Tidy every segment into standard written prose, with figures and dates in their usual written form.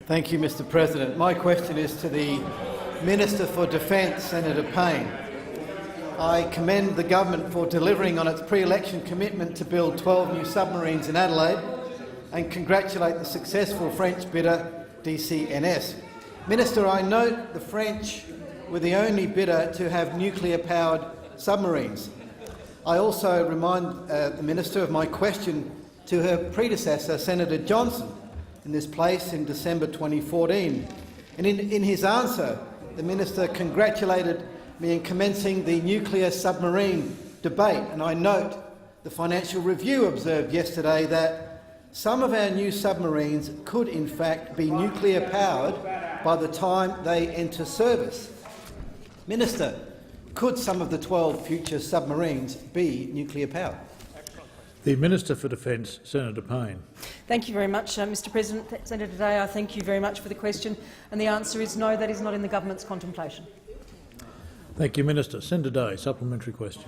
Thank you, Mr President. My question is to the Minister for Defence, Senator Payne. I commend the government for delivering on its pre-election commitment to build 12 new submarines in Adelaide and congratulate the successful French bidder DCNS. Minister, I note the French were the only bidder to have nuclear-powered submarines. I also remind the Minister of my question to her predecessor, Senator Johnson, in this place in December 2014. And in his answer, the Minister congratulated me in commencing the nuclear submarine debate. And I note the Financial Review observed yesterday that some of our new submarines could in fact be nuclear-powered by the time they enter service. Minister, could some of the 12 future submarines be nuclear-powered? The Minister for Defence, Senator Payne. Thank you very much, Mr President. Senator Day, I thank you very much for the question, and the answer is no, that is not in the government's contemplation. Thank you, Minister. Senator Day, supplementary question.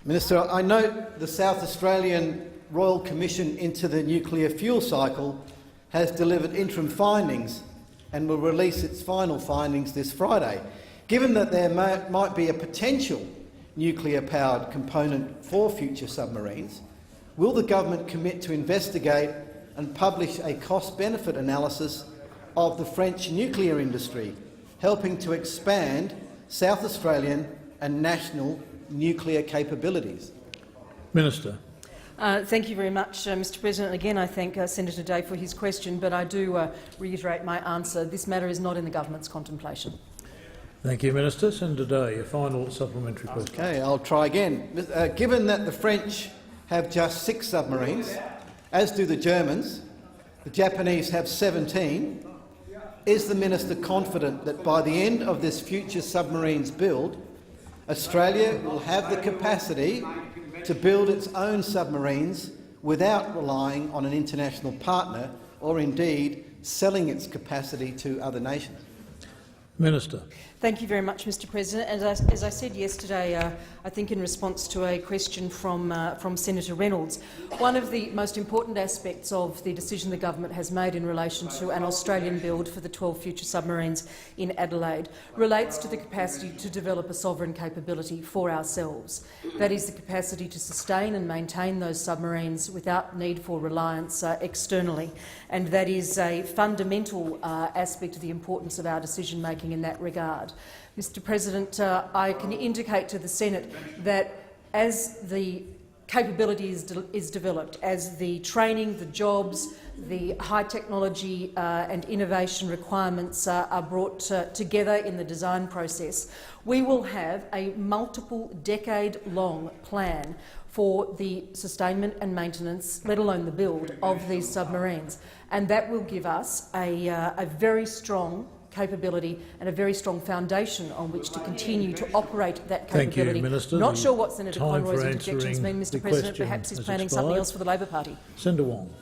Minister, I note the South Australian Royal Commission into the nuclear fuel cycle has delivered interim findings and will release its final findings this Friday. Given that there might be a potential nuclear-powered component for future submarines, will the government commit to investigate and publish a cost-benefit analysis of the French nuclear industry, helping to expand South Australian and national nuclear capabilities? Minister. Thank you very much, Mr President. Again, I thank Senator Day for his question, but I do reiterate my answer. This matter is not in the government's contemplation. Thank you, Minister. Senator Day, a final supplementary question. Okay, I'll try again. Given that the French have just 6 submarines, as do the Germans, the Japanese have 17, is the Minister confident that by the end of this future submarines build, Australia will have the capacity to build its own submarines without relying on an international partner or indeed selling its capacity to other nations? Minister. Thank you very much, Mr President. As I said yesterday, I think in response to a question from Senator Reynolds, one of the most important aspects of the decision the government has made in relation to an Australian build for the 12 future submarines in Adelaide relates to the capacity to develop a sovereign capability for ourselves. That is the capacity to sustain and maintain those submarines without need for reliance externally, and that is a fundamental aspect of the importance of our decision-making in that regard. Mr President, I can indicate to the Senate that as the capability is developed, as the training, the jobs, the high technology and innovation requirements are brought together in the design process, we will have a multiple decade-long plan for the sustainment and maintenance, let alone the build, of these submarines. And that will give us a very strong capability and a very strong foundation on which to continue to operate that capability. Thank you, Minister. Not sure what Senator Conroy's interjections mean, Mr President. Question Perhaps he's planning something else for the Labor Party. Senator Wong.